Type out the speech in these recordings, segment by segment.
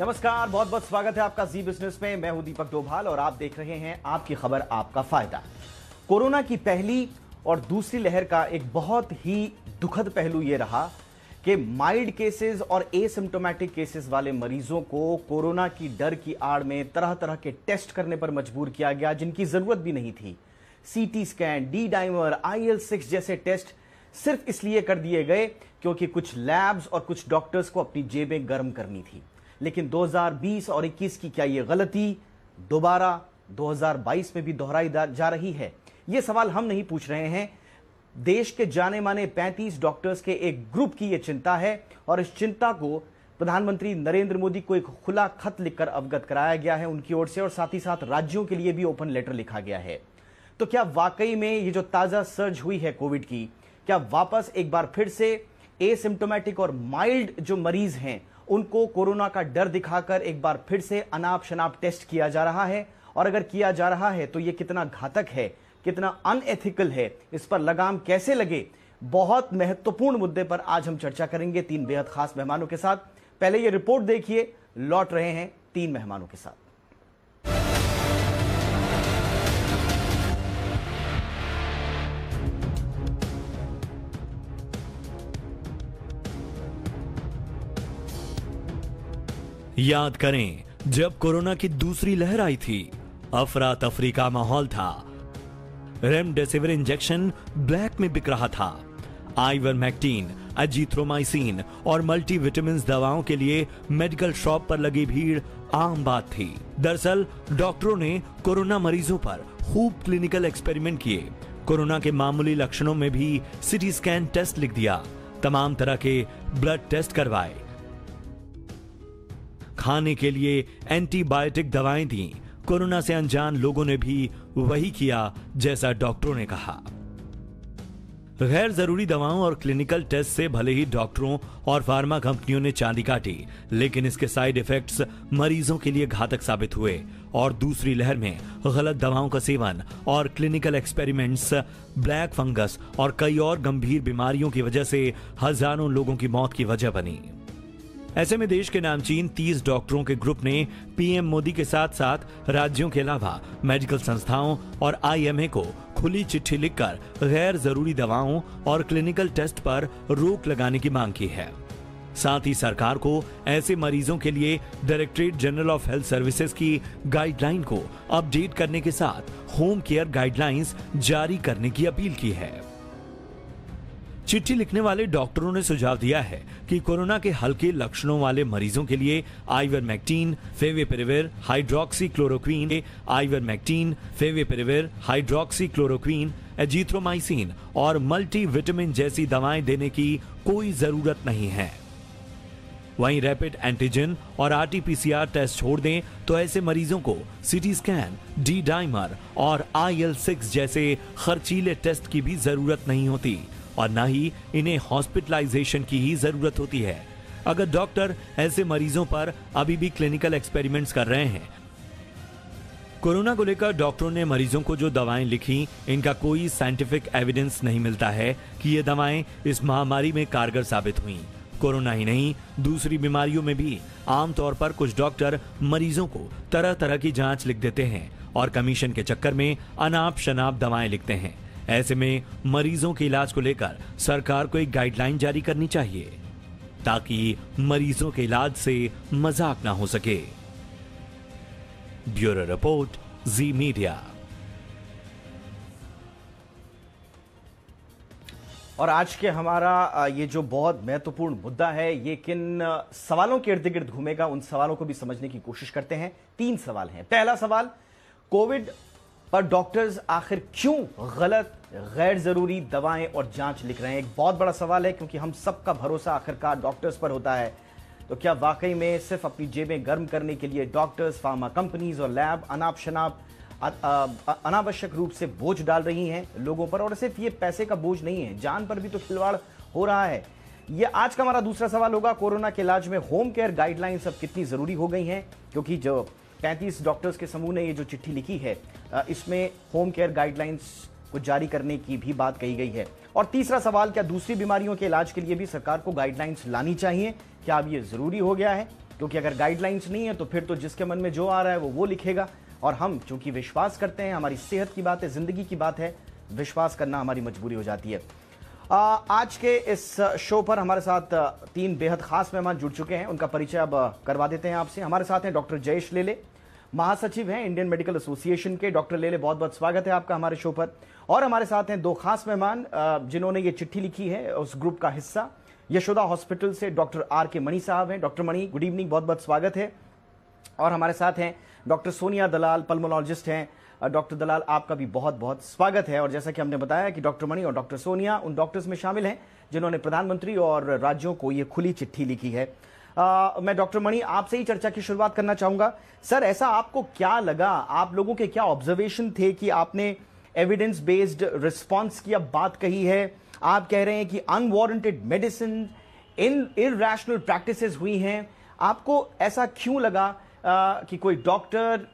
नमस्कार, बहुत बहुत स्वागत है आपका जी बिजनेस में। मैं हूं दीपक डोभाल और आप देख रहे हैं आपकी खबर आपका फायदा। कोरोना की पहली और दूसरी लहर का एक बहुत ही दुखद पहलू यह रहा कि माइल्ड केसेस और एसिम्प्टोमेटिक केसेस वाले मरीजों को कोरोना की डर की आड़ में तरह तरह के टेस्ट करने पर मजबूर किया गया जिनकी जरूरत भी नहीं थी। CT scan, D dimer, IL-6 जैसे टेस्ट सिर्फ इसलिए कर दिए गए क्योंकि कुछ लैब्स और कुछ डॉक्टर्स को अपनी जेबें गर्म करनी थी। लेकिन 2020 और 21 की क्या यह गलती दोबारा 2022 में भी दोहराई जा रही है? यह सवाल हम नहीं पूछ रहे हैं, देश के जाने माने 35 डॉक्टर्स के एक ग्रुप की यह चिंता है और इस चिंता को प्रधानमंत्री नरेंद्र मोदी को एक खुला खत लिखकर अवगत कराया गया है उनकी ओर से, और साथ ही साथ राज्यों के लिए भी ओपन लेटर लिखा गया है। तो क्या वाकई में ये जो ताजा सर्ज हुई है कोविड की, क्या वापस एक बार फिर से एसिम्प्टोमेटिक और माइल्ड जो मरीज हैं उनको कोरोना का डर दिखाकर एक बार फिर से अनाप शनाप टेस्ट किया जा रहा है? और अगर किया जा रहा है तो यह कितना घातक है, कितना अनएथिकल है, इस पर लगाम कैसे लगे? बहुत महत्वपूर्ण मुद्दे पर आज हम चर्चा करेंगे तीन बेहद खास मेहमानों के साथ। पहले यह रिपोर्ट देखिए, लौट रहे हैं तीन मेहमानों के साथ। याद करें, जब कोरोना की दूसरी लहर आई थी, अफरा तफरी का माहौल था। रेमडेसिविर इंजेक्शन ब्लैक में बिक रहा था। आइवरमेक्टिन, एजिथ्रोमाइसिन और मल्टीविटामिन दवाओं के लिए मेडिकल शॉप पर लगी भीड़ आम बात थी। दरअसल डॉक्टरों ने कोरोना मरीजों पर खूब क्लिनिकल एक्सपेरिमेंट किए। कोरोना के मामूली लक्षणों में भी सिटी स्कैन टेस्ट लिख दिया। तमाम तरह के ब्लड टेस्ट करवाए। खाने के लिए एंटीबायोटिक दवाएं दी। कोरोना से अनजान लोगों ने भी वही किया जैसा डॉक्टरों ने कहा। गैर जरूरी दवाओं और क्लिनिकल टेस्ट से भले ही डॉक्टरों और फार्मा कंपनियों ने चांदी काटी, लेकिन इसके साइड इफेक्ट्स मरीजों के लिए घातक साबित हुए और दूसरी लहर में गलत दवाओं का सेवन और क्लिनिकल एक्सपेरिमेंट्स, ब्लैक फंगस और कई और गंभीर बीमारियों की वजह से हजारों लोगों की मौत की वजह बनी। ऐसे में देश के नामचीन 30 डॉक्टरों के ग्रुप ने पीएम मोदी के साथ साथ राज्यों के अलावा मेडिकल संस्थाओं और IMA को खुली चिट्ठी लिखकर गैर जरूरी दवाओं और क्लिनिकल टेस्ट पर रोक लगाने की मांग की है। साथ ही सरकार को ऐसे मरीजों के लिए directorate general of health services की गाइडलाइन को अपडेट करने के साथ होम केयर गाइडलाइंस जारी करने की अपील की है। चिट्ठी लिखने वाले डॉक्टरों ने सुझाव दिया है कि कोरोना के हल्के लक्षणों वाले मरीजों के लिए आइवरमेक्टिन, फेविपिराविर, हाइड्रोक्सीक्लोरोक्वीन, एजिथ्रोमाइसिन और मल्टीविटामिन जैसी दवाएं देने की कोई जरूरत नहीं है। वहीं रैपिड एंटीजन और RT-PCR टेस्ट छोड़ दें तो ऐसे मरीजों को सीटी स्कैन, डी डाइमर और IL-6 जैसे खर्चीले टेस्ट की भी जरूरत नहीं होती और न ही इन्हें हॉस्पिटलाइजेशन की ही जरूरत होती है। अगर डॉक्टर ऐसे मरीजों पर अभी भी क्लिनिकल एक्सपेरिमेंट्स कर रहे हैं। कोरोना को लेकर डॉक्टरों ने मरीजों को जो दवाएं लिखी, इनका कोई साइंटिफिक एविडेंस नहीं मिलता है कि ये दवाएं इस महामारी में कारगर साबित हुई। कोरोना ही नहीं, दूसरी बीमारियों में भी आमतौर पर कुछ डॉक्टर मरीजों को तरह तरह की जांच लिख देते हैं और कमीशन के चक्कर में अनाप शनाप दवाएं लिखते हैं। ऐसे में मरीजों के इलाज को लेकर सरकार को एक गाइडलाइन जारी करनी चाहिए ताकि मरीजों के इलाज से मजाक ना हो सके। ब्यूरो रिपोर्ट, जी मीडिया। और आज के हमारा ये जो बहुत महत्वपूर्ण मुद्दा है, ये किन सवालों के इर्द गिर्द घूमेगा, उन सवालों को भी समझने की कोशिश करते हैं। तीन सवाल हैं। पहला सवाल, कोविड पर डॉक्टर्स आखिर क्यों गलत गैर जरूरी दवाएं और जांच लिख रहे हैं? एक बहुत बड़ा सवाल है क्योंकि हम सबका भरोसा आखिरकार डॉक्टर्स पर होता है। तो क्या वाकई में सिर्फ अपनी जेबें गर्म करने के लिए डॉक्टर्स, फार्मा कंपनीज और लैब अनाप शनाप अनावश्यक रूप से बोझ डाल रही हैं लोगों पर? और सिर्फ ये पैसे का बोझ नहीं है, जान पर भी तो खिलवाड़ हो रहा है। ये आज का हमारा दूसरा सवाल होगा। कोरोना के इलाज में होम केयर गाइडलाइंस अब कितनी जरूरी हो गई हैं, क्योंकि जो 35 डॉक्टर्स के समूह ने ये जो चिट्ठी लिखी है, इसमें होम केयर गाइडलाइंस को जारी करने की भी बात कही गई है। और तीसरा सवाल, क्या दूसरी बीमारियों के इलाज के लिए भी सरकार को गाइडलाइंस लानी चाहिए? क्या अब ये जरूरी हो गया है? क्योंकि अगर गाइडलाइंस नहीं है तो फिर तो जिसके मन में जो आ रहा है वो लिखेगा। और हम चूंकि विश्वास करते हैं, हमारी सेहत की बात है, जिंदगी की बात है, विश्वास करना हमारी मजबूरी हो जाती है। आज के इस शो पर हमारे साथ 3 बेहद खास मेहमान जुड़ चुके हैं, उनका परिचय अब करवा देते हैं आपसे। हमारे साथ हैं डॉक्टर जयेश लेले, महासचिव हैं इंडियन मेडिकल एसोसिएशन के। डॉक्टर लेले, बहुत बहुत स्वागत है आपका हमारे शो पर। और हमारे साथ हैं 2 खास मेहमान जिन्होंने ये चिट्ठी लिखी है, उस ग्रुप का हिस्सा। यशोदा हॉस्पिटल से डॉक्टर R.K. मणि साहब हैं। डॉक्टर मणि, गुड इवनिंग, बहुत बहुत स्वागत है। और हमारे साथ हैं डॉक्टर सोनिया दलाल, पल्मोलॉजिस्ट हैं। डॉक्टर दलाल, आपका भी बहुत बहुत स्वागत है। और जैसा कि हमने बताया कि डॉक्टर मणि और डॉक्टर सोनिया उन डॉक्टर्स में शामिल हैं जिन्होंने प्रधानमंत्री और राज्यों को ये खुली चिट्ठी लिखी है। मैं डॉक्टर मणि आपसे ही चर्चा की शुरुआत करना चाहूंगा। सर, ऐसा आपको क्या लगा, आप लोगों के क्या ऑब्जर्वेशन थे कि आपने एविडेंस बेस्ड रिस्पॉन्स की अब बात कही है? आप कह रहे हैं कि अनवारंटेड मेडिसिन, इरैशनल प्रैक्टिसेस हुई हैं। आपको ऐसा क्यों लगा कि कोई डॉक्टर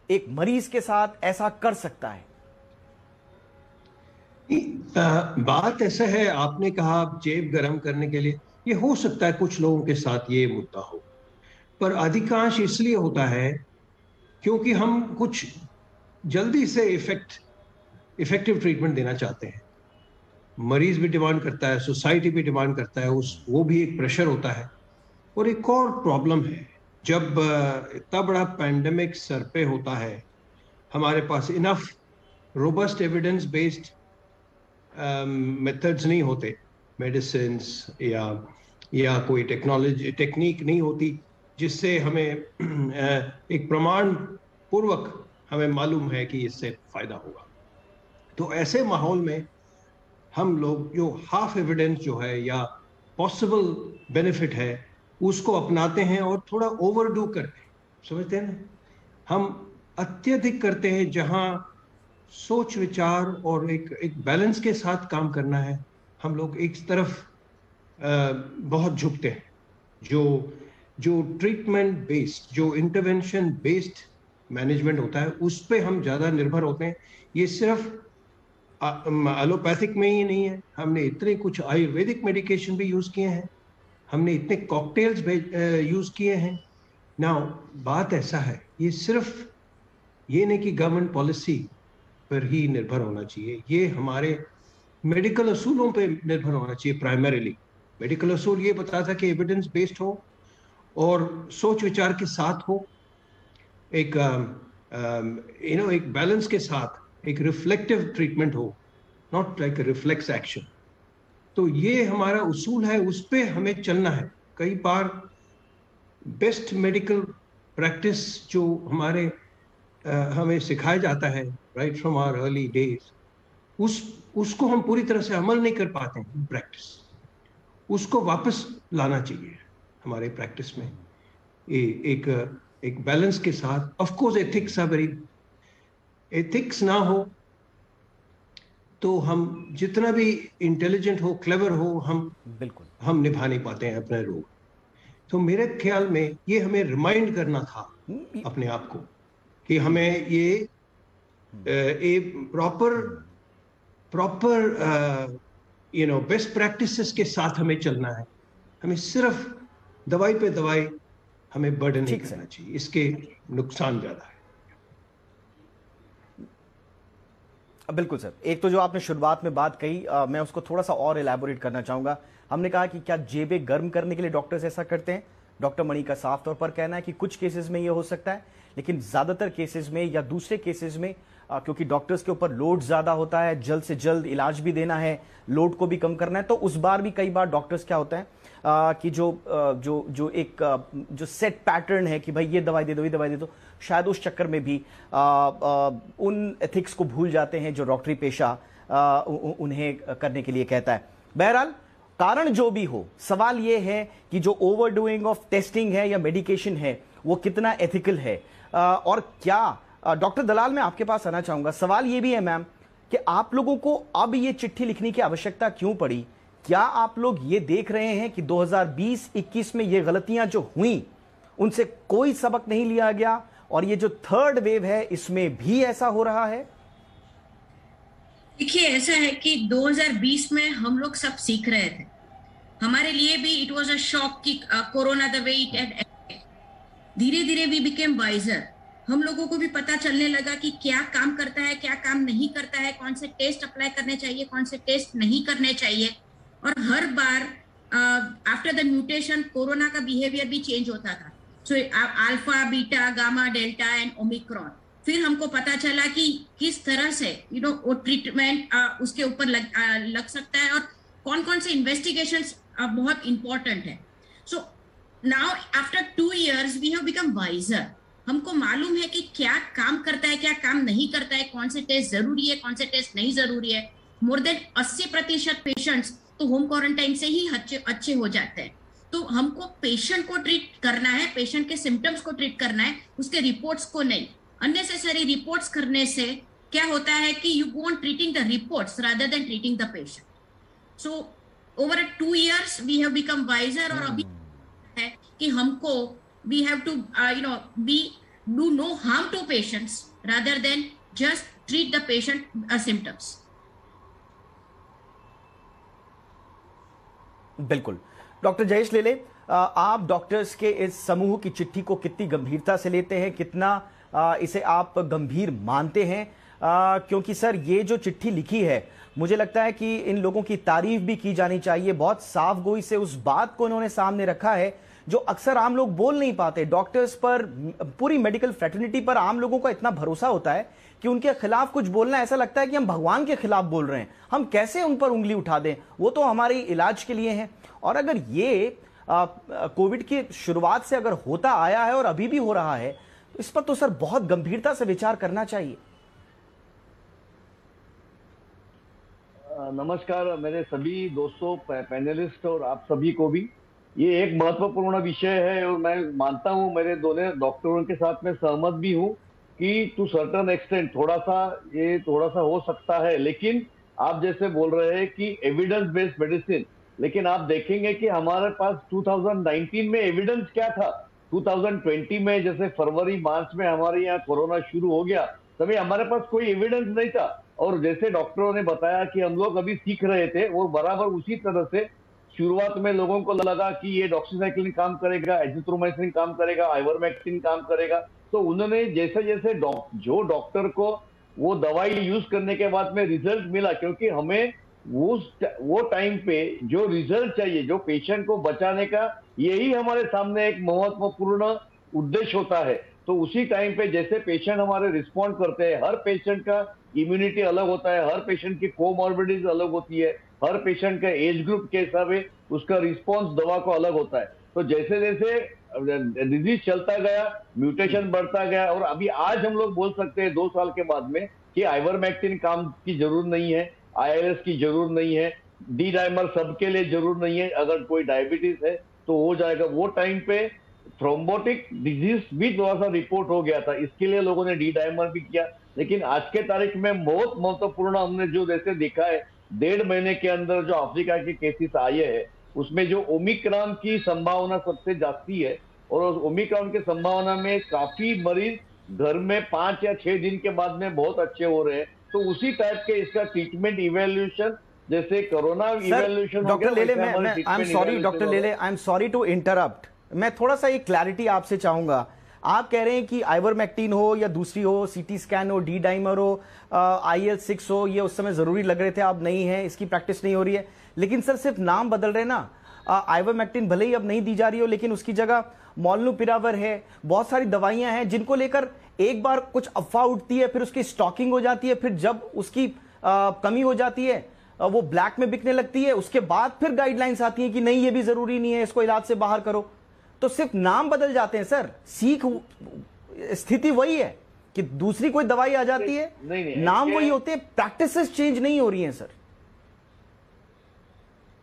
एक मरीज के साथ ऐसा कर सकता है? बात ऐसा है, आपने कहा जेब गरम करने के लिए, ये हो सकता है कुछ लोगों के साथ ये मुद्दा हो, पर अधिकांश इसलिए होता है क्योंकि हम कुछ जल्दी से इफेक्टिव ट्रीटमेंट देना चाहते हैं। मरीज भी डिमांड करता है, सोसाइटी भी डिमांड करता है, वो भी एक प्रेशर होता है। और एक और प्रॉब्लम है, जब इतना बड़ा पैंडेमिक सर पे होता है, हमारे पास enough robust evidence based methods नहीं होते, मेडिसिन या कोई टेक्निक नहीं होती जिससे हमें एक प्रमाण पूर्वक हमें मालूम है कि इससे फायदा होगा। तो ऐसे माहौल में हम लोग जो हाफ एविडेंस जो है या पॉसिबल बेनिफिट है उसको अपनाते हैं और थोड़ा ओवरडू करते हैं, समझते हैं ना? हम अत्यधिक करते हैं जहां सोच विचार और एक बैलेंस के साथ काम करना है, हम लोग एक तरफ बहुत झुकते हैं। जो ट्रीटमेंट बेस्ड, जो इंटरवेंशन बेस्ड मैनेजमेंट होता है, उस पे हम ज़्यादा निर्भर होते हैं। ये सिर्फ एलोपैथिक में ही नहीं है, हमने इतने कुछ आयुर्वेदिक मेडिकेशन भी यूज़ किए हैं, हमने इतने कॉकटेल्स यूज़ किए हैं ना। बात ऐसा है, ये सिर्फ ये नहीं कि गवर्नमेंट पॉलिसी पर ही निर्भर होना चाहिए, ये हमारे मेडिकल असूलों पे निर्भर होना चाहिए। प्राइमरीली मेडिकल असूल ये बताता कि एविडेंस बेस्ड हो और सोच विचार के साथ हो, एक एक बैलेंस के साथ, एक रिफ्लेक्टिव ट्रीटमेंट हो, नॉट लाइक रिफ्लेक्स एक्शन। तो ये हमारा उसूल है, उस पे हमें चलना है। कई बार बेस्ट मेडिकल प्रैक्टिस जो हमें सिखाया जाता है right from our early days, उसको हम पूरी तरह से अमल नहीं कर पाते हैं। प्रैक्टिस उसको वापस लाना चाहिए हमारे प्रैक्टिस में, एक बैलेंस के साथ। ऑफ कोर्स एथिक्स ना हो तो हम जितना भी इंटेलिजेंट हो, क्लेवर हो, हम निभा नहीं पाते हैं अपने रोल। तो मेरे ख्याल में ये हमें रिमाइंड करना था अपने आप को कि हमें ये प्रॉपर बेस्ट प्रैक्टिसेस के साथ हमें चलना है। हमें सिर्फ दवाई पे दवाई हमें बर्डन नहीं करना चाहिए, इसके नुकसान ज्यादा है। बिल्कुल सर, एक तो जो आपने शुरुआत में बात कही, मैं उसको थोड़ा सा और एलैबोरेट करना चाहूंगा। हमने कहा कि क्या जेबें गर्म करने के लिए डॉक्टर्स ऐसा करते हैं? डॉक्टर मणि का साफ तौर पर कहना है कि कुछ केसेस में ये हो सकता है, लेकिन ज्यादातर केसेस में या दूसरे केसेस में क्योंकि डॉक्टर्स के ऊपर लोड ज्यादा होता है, जल्द से जल्द इलाज भी देना है, लोड को भी कम करना है, तो उस बार भी कई बार डॉक्टर्स क्या होता है कि जो सेट पैटर्न है कि भाई ये दवाई दे दो, ये दवाई दे दो, शायद उस चक्कर में भी उन एथिक्स को भूल जाते हैं जो डॉक्टरी पेशा उन्हें करने के लिए कहता है। बहरहाल कारण जो भी हो, सवाल ये है कि जो ओवरडूइंग ऑफ टेस्टिंग है या मेडिकेशन है वो कितना एथिकल है। और क्या डॉक्टर दलाल, मैं आपके पास आना चाहूंगा। सवाल ये भी है मैम कि आप लोगों को अब ये चिट्ठी लिखने की आवश्यकता क्यों पड़ी? क्या आप लोग ये देख रहे हैं कि 2020-21 में ये गलतियां जो हुई उनसे कोई सबक नहीं लिया गया और ये जो थर्ड वेव है इसमें भी ऐसा हो रहा है? देखिए, ऐसा है कि 2020 में हम लोग सब सीख रहे थे हमारे लिए भी इट वाज अ शॉक कि corona the way it had. धीरे धीरे वी बिकेम वाइजर। हम लोगों को भी पता चलने लगा कि क्या काम करता है, क्या काम नहीं करता है, कौन से टेस्ट अप्लाई करने चाहिए, कौन से टेस्ट नहीं करने चाहिए। और हर बार आफ्टर द म्यूटेशन कोरोना का बिहेवियर भी चेंज होता था। So alpha, beta, gamma, delta and Omicron. फिर हमको पता चला कि किस तरह से वो ट्रीटमेंट उसके ऊपर लग सकता है और कौन कौन से इन्वेस्टिगेशंस बहुत इंपॉर्टेंट है। So now after 2 years we have become wiser. हमको मालूम है कि क्या काम करता है, क्या काम नहीं करता है, कौन से टेस्ट जरूरी है, कौन से टेस्ट नहीं जरूरी है। मोर देन 80% पेशेंट्स तो होम क्वारंटाइन से ही अच्छे हो जाते हैं। तो हमको पेशेंट को ट्रीट करना है, पेशेंट के सिम्टम्स को ट्रीट करना है, उसके रिपोर्ट्स को नहीं। अननेसेसरी रिपोर्ट्स करने से क्या होता है कि you go on treating the reports rather than treating the patient. So over 2 years we have become wiser. और अभी है कि हमको we have to we do no harm to patients rather than just treat the patient symptoms. बिल्कुल। Doctor Jayesh लेले, आप doctors के इस समूह की चिट्ठी को कितनी गंभीरता से लेते हैं, कितना इसे आप गंभीर मानते हैं? क्योंकि सर ये जो चिट्ठी लिखी है, मुझे लगता है कि इन लोगों की तारीफ भी की जानी चाहिए। बहुत साफ गोई से उस बात को उन्होंने सामने रखा है जो अक्सर आम लोग बोल नहीं पाते। डॉक्टर्स पर, पूरी मेडिकल फ्रेटर्निटी पर आम लोगों का इतना भरोसा होता है कि उनके खिलाफ कुछ बोलना ऐसा लगता है कि हम भगवान के खिलाफ बोल रहे हैं, हम कैसे उन पर उंगली उठा दें, वो तो हमारे इलाज के लिए हैं। और अगर ये कोविड की शुरुआत से अगर होता आया है और अभी भी हो रहा है, तो इस पर तो सर बहुत गंभीरता से विचार करना चाहिए। नमस्कार मेरे सभी दोस्तों, पैनलिस्ट और आप सभी को भी। ये एक महत्वपूर्ण विषय है और मैं मानता हूं, मेरे दोनों डॉक्टरों के साथ में सहमत भी हूं कि टू सर्टेन एक्सटेंट थोड़ा सा हो सकता है। लेकिन आप जैसे बोल रहे हैं कि एविडेंस बेस्ड मेडिसिन, लेकिन आप देखेंगे कि हमारे पास 2019 में एविडेंस क्या था। 2020 में जैसे फरवरी मार्च में हमारे यहाँ कोरोना शुरू हो गया, तभी हमारे पास कोई एविडेंस नहीं था। और जैसे डॉक्टरों ने बताया कि हम लोग अभी सीख रहे थे, वो बराबर उसी तरह से शुरुआत में लोगों को लगा कि ये डॉक्सीसाइक्लिन काम करेगा, एजिथ्रोमाइसिन काम करेगा, आइवरमेक्टिन काम करेगा। तो उन्होंने जैसे जैसे जो डॉक्टर को वो दवाई यूज करने के बाद में रिजल्ट मिला, क्योंकि हमें वो टाइम पे जो रिजल्ट चाहिए, जो पेशेंट को बचाने का, यही हमारे सामने एक महत्वपूर्ण उद्देश्य होता है। तो उसी टाइम पे जैसे पेशेंट हमारे रिस्पॉन्ड करते हैं, हर पेशेंट का इम्यूनिटी अलग होता है, हर पेशेंट की कोमॉर्बिडिटीज अलग होती है, हर पेशेंट का एज ग्रुप के हिसाब से उसका रिस्पॉन्स दवा को अलग होता है। तो जैसे जैसे डिजीज चलता गया, म्यूटेशन बढ़ता गया, और अभी आज हम लोग बोल सकते हैं 2 साल के बाद में कि आइवरमेक्टिन काम की जरूरत नहीं है, ILS की जरूरत नहीं है, डी डाइमर सबके लिए जरूरत नहीं है। अगर कोई डायबिटीज है तो हो जाएगा। वो टाइम पे थ्रोम्बोटिक डिजीज भी थोड़ा सा रिपोर्ट हो गया था, इसके लिए लोगों ने डी डाइमर भी किया। लेकिन आज के तारीख में बहुत महत्वपूर्ण हमने जो जैसे देखा है, 1.5 महीने के अंदर जो अफ्रीका के केसेस आए हैं, उसमें जो ओमिक्रॉन की संभावना सबसे जास्ती है, और उस ओमिक्रॉन की संभावना में काफी मरीज घर में 5 या 6 दिन के बाद में बहुत अच्छे हो रहे हैं। तो उसी टाइप के इसका ट्रीटमेंट इवेल्यूशन, जैसे corona evolution. Doctor Lele, I am sorry doctor Lele, I am sorry to interrupt. मैं थोड़ा सा एक क्लैरिटी आपसे चाहूंगा। आप कह रहे हैं कि आइवरमेक्टिन हो या दूसरी हो, सीटी स्कैन हो, डी डाइमर हो, IL-6 हो, ये उस समय जरूरी लग रहे थे, अब नहीं है, इसकी प्रैक्टिस नहीं हो रही है। लेकिन सर सिर्फ नाम बदल रहे ना। आइवरमेक्टिन भले ही अब नहीं दी जा रही हो, लेकिन उसकी जगह मोलनुपिरावर है, बहुत सारी दवाइयां हैं जिनको लेकर एक बार कुछ अफवाह उठती है, फिर उसकी स्टॉकिंग हो जाती है, फिर जब उसकी कमी हो जाती है, वो ब्लैक में बिकने लगती है, उसके बाद फिर गाइडलाइंस आती है कि नहीं ये भी जरूरी नहीं है, इसको इलाज से बाहर करो। तो सिर्फ नाम बदल जाते हैं सर, सीख स्थिति वही है कि दूसरी कोई दवाई आ जाती है, नाम वही होते हैं, प्रैक्टिसेस चेंज नहीं हो रही हैं सर।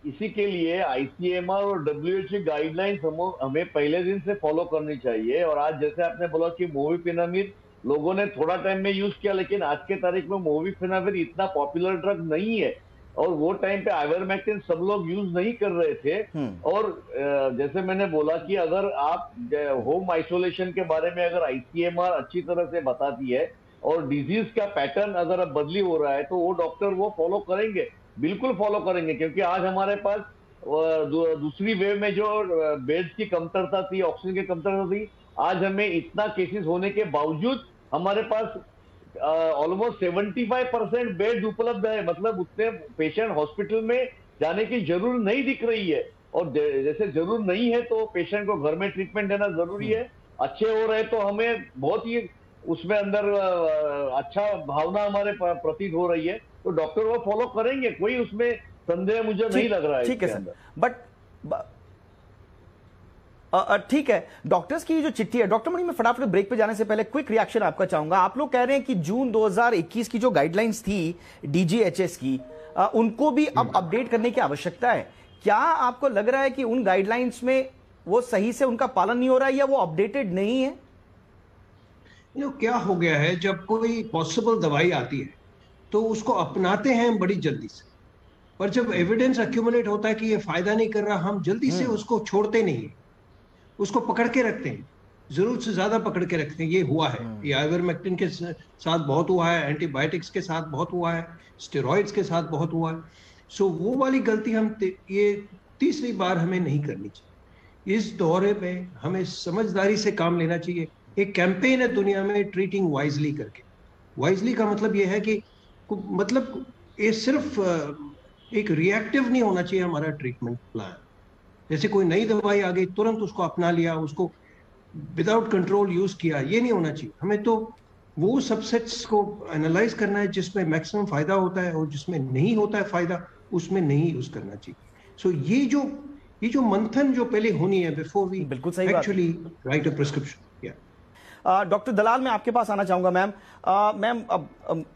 इसी के लिए ICMR और WHO गाइडलाइंस हमें पहले दिन से फॉलो करनी चाहिए। और आज जैसे आपने बोला कि मोविपिराविर लोगों ने थोड़ा टाइम में यूज किया, लेकिन आज के तारीख में मोविपिराविर इतना पॉपुलर ड्रग नहीं है, और वो टाइम पे आइवरमेक्टिन सब लोग यूज नहीं कर रहे थे। और जैसे मैंने बोला कि अगर आप होम आइसोलेशन के बारे में अगर ICMR अच्छी तरह से बताती है और डिजीज का पैटर्न अगर अब बदली हो रहा है, तो वो डॉक्टर वो फॉलो करेंगे, बिल्कुल फॉलो करेंगे। क्योंकि आज हमारे पास दूसरी वेव में जो बेड्स की कमतरता थी, ऑक्सीजन की कमतरता थी, आज हमें इतना केसेस होने के बावजूद हमारे पास ऑलमोस्ट 75% बेड्स उपलब्ध है। मतलब उतने पेशेंट हॉस्पिटल में जाने की जरूरत नहीं दिख रही है, और जैसे जरूर नहीं है तो पेशेंट को घर में ट्रीटमेंट देना जरूरी है। अच्छे हो रहे तो हमें बहुत ही उसमें अंदर अच्छा भावना हमारे प्रतीत हो रही है, तो डॉक्टर वो फॉलो करेंगे, कोई उसमें संदेह मुझे नहीं लग रहा है। ठीक है सर, बट ठीक है, डॉक्टर्स की जो चिट्ठी है, डॉक्टर मणि, मैं फटाफट ब्रेक पे जाने से पहले क्विक रिएक्शन आपका चाहूंगा। आप लोग कह रहे हैं कि जून 2021 की जो गाइडलाइंस थी डीजीएचएस की, उनको भी अब अपडेट करने की आवश्यकता है। क्या आपको लग रहा है कि उन गाइडलाइंस में वो सही से उनका पालन नहीं हो रहा है, या वो अपडेटेड नहीं है? क्या हो गया है, जब कोई पॉसिबल दवाई आती है तो उसको अपनाते हैं बड़ी जल्दी से, पर जब एविडेंस एक्यूमुलेट होता है कि ये फायदा नहीं कर रहा, हम जल्दी से उसको छोड़ते नहीं है, उसको पकड़ के रखते हैं, जरूरत से ज्यादा पकड़ के रखते हैं। ये हुआ है, ये आइवरमेक्टिन के साथ बहुत हुआ है, एंटीबायोटिक्स के साथ बहुत हुआ है, स्टेरॉइड्स के साथ बहुत हुआ है। सो वो वाली गलती हम ये तीसरी बार हमें नहीं करनी चाहिए। इस दौरे में हमें समझदारी से काम लेना चाहिए। एक कैंपेन है दुनिया में, ट्रीटिंग वाइजली करके। वाइजली का मतलब ये है कि मतलब ये सिर्फ एक रिएक्टिव नहीं होना चाहिए हमारा ट्रीटमेंट प्लान। जैसे कोई नई दवाई आ गई, तुरंत उसको अपना लिया, उसको विदाउट कंट्रोल यूज किया, ये नहीं होना चाहिए। हमें तो वो सबसेट्स को एनालाइज करना है जिसमें मैक्सिमम फायदा होता है, और जिसमें नहीं होता है फायदा उसमें नहीं यूज करना चाहिए। सो ये जो मंथन जो पहले होनी है before we actually write a prescription. Doctor Dalal, मैं आपके पास आना चाहूंगा। मैम, मैम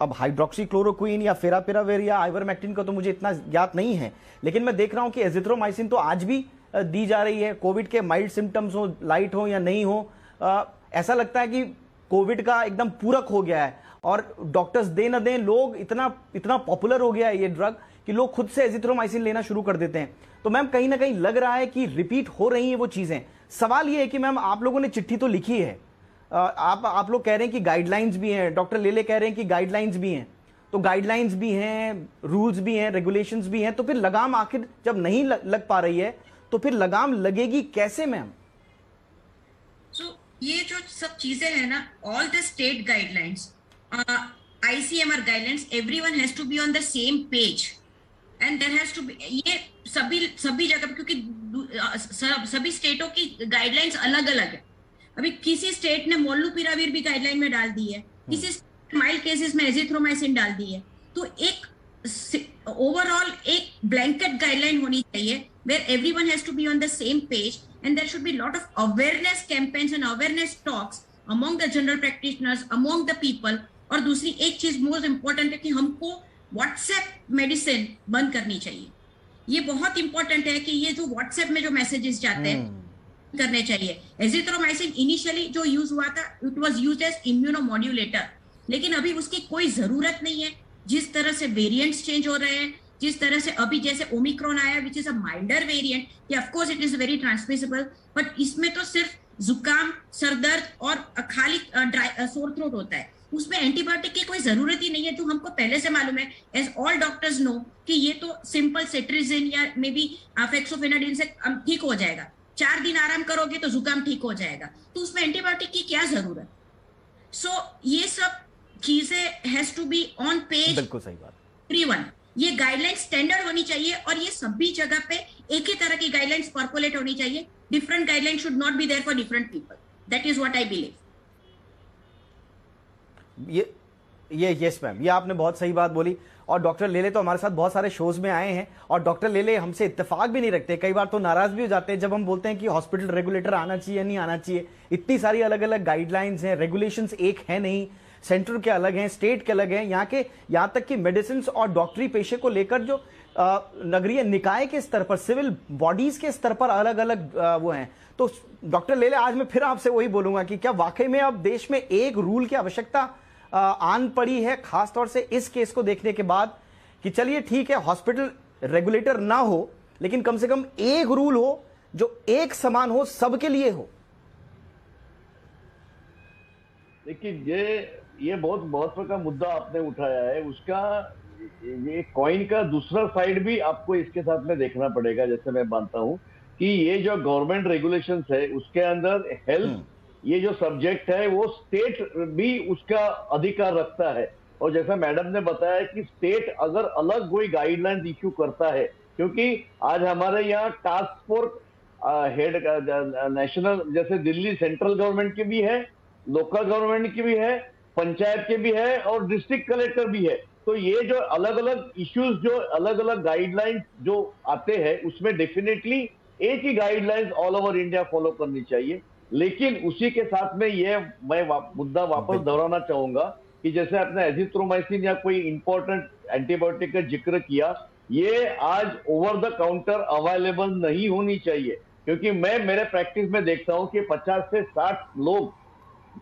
अब हाइड्रोक्सीक्लोरोक्विन या फेरापिराविर या आइवरमेक्टिन का तो मुझे इतना ज्ञात नहीं है, लेकिन मैं देख रहा हूं कि एजिथ्रोमाइसिन तो आज भी दी जा रही है। कोविड के माइल्ड सिम्टम्स हो, लाइट हो या नहीं हो, ऐसा लगता है कि कोविड का एकदम पूरक हो गया है, और डॉक्टर्स दे न दें, लोग इतना पॉपुलर हो गया है ये ड्रग कि लोग खुद से एजिथ्रोमाइसिन लेना शुरू कर देते हैं। तो मैम, कहीं ना कहीं लग रहा है कि रिपीट हो रही हैं वो चीजें। सवाल ये है कि मैम, आप लोगों ने चिट्ठी तो लिखी है, आप लोग कह रहे हैं कि गाइडलाइंस भी हैं, डॉक्टर लेले कह रहे हैं कि गाइडलाइंस भी हैं, तो गाइडलाइंस भी हैं, रूल्स भी हैं, रेगुलेशंस भी हैं, तो फिर लगाम आखिर जब नहीं लग पा रही है तो फिर लगाम लगेगी कैसे मैम? ये जो सब चीजें हैं ना, all the state guidelines, ICMR guidelines, everyone has to be on the same page, and there has to be, ये सभी जगह, क्योंकि सभी स्टेटों की गाइडलाइंस अलग अलग है। अभी किसी स्टेट ने मोलनुपिराविर भी गाइडलाइन में डाल दी है, किसी माइल्ड केसेस में एजिथ्रोमाइसिन डाल दी है। तो एक ओवरऑल एक ब्लैंकेट गाइडलाइन होनी चाहिए where everyone has to be on the same page, and there should be a lot of awareness campaigns and awareness talks among the general practitioners, among the people। और दूसरी एक चीज most important है कि हमको WhatsApp medicine बंद करनी चाहिए। ये बहुत इंपॉर्टेंट है कि ये जो व्हाट्सएप में जो मैसेजेस जाते हैं करने चाहिए। एजिथ्रोमाइसिन इनिशियली जो यूज हुआ था, it was used as immunomodulator, लेकिन अभी उसकी कोई जरूरत नहीं है। जिस तरह से वेरिएंट्स चेंज हो रहे हैं, जिस तरह से अभी जैसे ओमिक्रॉन आया which is a milder variant, of course it is very transmissible, but इसमें तो सिर्फ जुकाम, सरदर्द और खाली सोर थ्रोट होता है, उसमें एंटीबायोटिक की कोई जरूरत ही नहीं है, जो हमको पहले से मालूम है। एज ऑल डॉक्टर्स नो कि ये तो सिंपल सेट्रिजिन या मे बी फेक्सोफेनाडिन से ठीक हो जाएगा, 4 दिन आराम करोगे तो जुकाम ठीक हो जाएगा, तो उसमें एंटीबायोटिक की क्या जरूरत? सो ये सब चीजें has to be on page. बिल्कुल सही बात। एवरीवन, ये गाइडलाइन स्टैंडर्ड होनी चाहिए, और ये सभी जगह पे एक ही तरह की गाइडलाइंस परकोलेट होनी चाहिए। Different guideline should not be there for different people. That is what I believe. ये यस मैम, ये आपने बहुत सही बात बोली। और डॉक्टर लेले तो हमारे साथ बहुत सारे शोज में आए हैं, और डॉक्टर लेले हमसे इत्तेफाक भी नहीं रखते, कई बार तो नाराज भी हो जाते हैं जब हम बोलते हैं कि हॉस्पिटल रेगुलेटर आना चाहिए नहीं आना चाहिए। इतनी सारी अलग अलग गाइडलाइंस हैं, रेगुलेशंस एक है नहीं, सेंटर के अलग हैं, स्टेट के अलग हैं, यहाँ तक कि मेडिसिन और डॉक्टरी पेशे को लेकर जो नगरीय निकाय के स्तर पर, सिविल बॉडीज के स्तर पर अलग अलग वो हैं। तो डॉक्टर लेले, आज मैं फिर आपसे वही बोलूंगा कि क्या वाकई में अब देश में एक रूल की आवश्यकता आन पड़ी है, खासतौर से इस केस को देखने के बाद, कि चलिए ठीक है हॉस्पिटल रेगुलेटर ना हो, लेकिन कम से कम एक रूल हो जो एक समान हो, सबके लिए हो? देखिए, ये बहुत महत्व का मुद्दा आपने उठाया है। उसका ये कॉइन का दूसरा साइड भी आपको इसके साथ में देखना पड़ेगा। जैसे मैं मानता हूं कि ये जो गवर्नमेंट रेगुलेशंस है उसके अंदर हेल्थ ये जो सब्जेक्ट है वो स्टेट भी उसका अधिकार रखता है। और जैसा मैडम ने बताया कि स्टेट अगर अलग कोई गाइडलाइंस इश्यू करता है, क्योंकि आज हमारे यहाँ टास्क फोर्स हेड नेशनल जैसे दिल्ली सेंट्रल गवर्नमेंट की भी है, लोकल गवर्नमेंट की भी है, पंचायत के भी है और डिस्ट्रिक्ट कलेक्टर भी है। तो ये जो अलग अलग इश्यूज जो अलग अलग गाइडलाइंस जो आते हैं उसमें डेफिनेटली एक ही guidelines all over India follow करनी चाहिए। लेकिन उसी के साथ में ये मैं मुद्दा वापस दोहराना चाहूंगा कि जैसे आपने एजिथ्रोमाइसिन या कोई इंपॉर्टेंट एंटीबायोटिक का जिक्र किया, ये आज ओवर द काउंटर अवेलेबल नहीं होनी चाहिए। क्योंकि मैं मेरे प्रैक्टिस में देखता हूं कि 50 से 60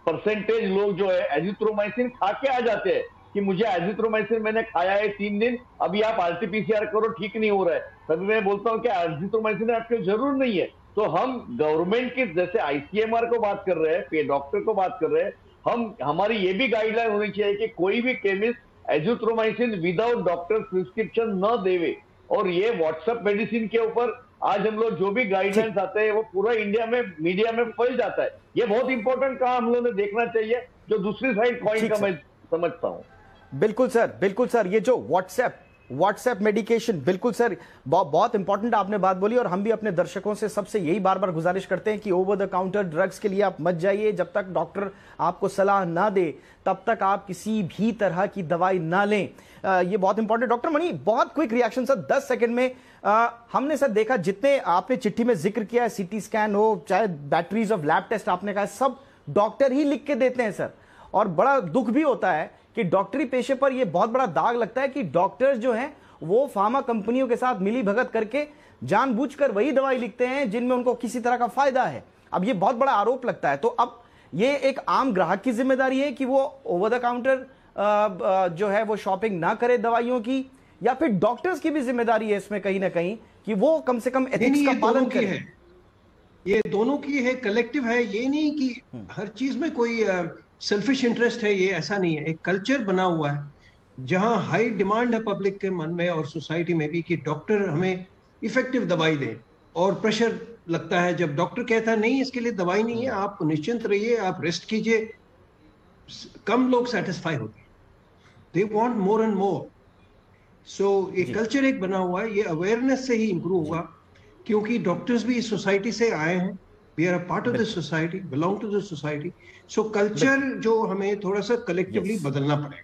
परसेंटेज लोग जो है एजिथ्रोमाइसिन खा के आ जाते हैं कि मुझे एजिथ्रोमाइसिन मैंने खाया है 3 दिन, अभी आप आरटीपीसीआर करो, ठीक नहीं हो रहा है। तभी मैं बोलता हूं कि एजिथ्रोमाइसिन आपको जरूर नहीं है। तो हम गवर्नमेंट की जैसे आईसीएमआर को बात कर रहे हैं, डॉक्टर को बात कर रहे हैं, हमारी ये भी गाइडलाइन होनी चाहिए कि कोई भी chemist azithromycin without doctor prescription न देवे। और ये व्हाट्सएप मेडिसिन के ऊपर आज हम लोग जो भी गाइडलाइंस आते हैं वो पूरा इंडिया में मीडिया में फैल जाता है। ये बहुत इंपॉर्टेंट काम हम लोगों ने देखना चाहिए, जो दूसरी साइड कॉइन का मैं समझता हूं। बिल्कुल सर, ये जो व्हाट्सएप मेडिकेशन, बिल्कुल सर, बहुत इंपॉर्टेंट आपने बात बोली। और हम भी अपने दर्शकों से सबसे यही बार बार गुजारिश करते हैं कि ओवर द काउंटर ड्रग्स के लिए आप मत जाइए। जब तक डॉक्टर आपको सलाह ना दे तब तक आप किसी भी तरह की दवाई ना लें। ये बहुत इंपॉर्टेंट। डॉक्टर मणि, बहुत क्विक रिएक्शन सर, 10 सेकंड में। हमने सर देखा जितने आपने चिट्ठी में जिक्र किया है, सीटी स्कैन हो चाहे बैटरीज ऑफ लैब टेस्ट आपने कहा, सब डॉक्टर ही लिख के देते हैं सर। और बड़ा दुख भी होता है कि डॉक्टरी पेशे पर यह बहुत बड़ा दाग लगता है कि डॉक्टर्स जो हैं वो फार्मा कंपनियों के साथ मिली भगत करके जानबूझकर वही दवाई लिखते हैं जिनमें उनको किसी तरह का फायदा है। अब ये बहुत बड़ा आरोप लगता है। तो अब ये एक आम ग्राहक की जिम्मेदारी है कि वो ओवर द काउंटर जो है वो शॉपिंग ना करे दवाइयों की, या फिर डॉक्टर्स की भी जिम्मेदारी है इसमें कहीं ना कहीं कि वो कम से कम एथिक्स का पालन करें? ये दोनों की है, कलेक्टिव है। ये नहीं कि हर चीज में कोई सेल्फिश इंटरेस्ट है, ये ऐसा नहीं है। एक कल्चर बना हुआ है जहां हाई डिमांड है पब्लिक के मन में और सोसाइटी में भी कि डॉक्टर हमें इफेक्टिव दवाई दें। और प्रेशर लगता है जब डॉक्टर कहता है नहीं इसके लिए दवाई नहीं है, आप निश्चिंत रहिए, आप रेस्ट कीजिए। कम लोग सेटिस्फाई होते हैं, they want more and more. सो ये कल्चर एक बना हुआ है, ये अवेयरनेस से ही इंप्रूव होगा, क्योंकि डॉक्टर्स भी इस सोसाइटी से आए हैं। We are a part of this society, belong to this society. So culture जो हमें थोड़ा सा कलेक्टिवली बदलना पड़ेगा।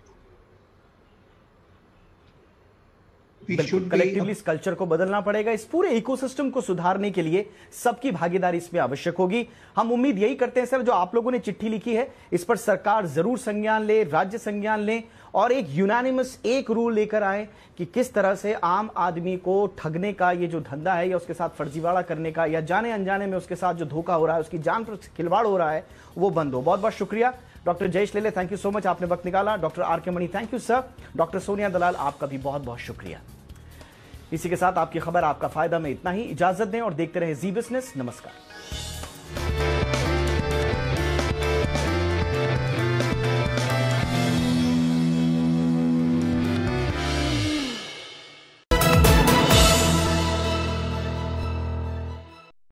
कलेक्टिवली इस कल्चर को बदलना पड़ेगा। इस पूरे इकोसिस्टम को सुधारने के लिए सबकी भागीदारी इसमें आवश्यक होगी। हम उम्मीद यही करते हैं सर, जो आप लोगों ने चिट्ठी लिखी है इस पर सरकार जरूर संज्ञान ले, राज्य संज्ञान ले और एक यूनानिमस एक रूल लेकर आए कि किस तरह से आम आदमी को ठगने का ये जो धंधा है या उसके साथ फर्जीवाड़ा करने का या जाने अनजाने में उसके साथ जो धोखा हो रहा है, उसकी जान पर खिलवाड़ हो रहा है, वो बंद हो। बहुत बहुत शुक्रिया डॉक्टर जयेश लेले, थैंक यू सो मच, आपने वक्त निकाला। Doctor R K Mani, thank you sir. Doctor Sonia Dalal, आपका भी बहुत बहुत शुक्रिया। इसी के साथ आपकी खबर आपका फायदा में इतना ही। इजाजत दें और देखते रहे जी बिजनेस। नमस्कार।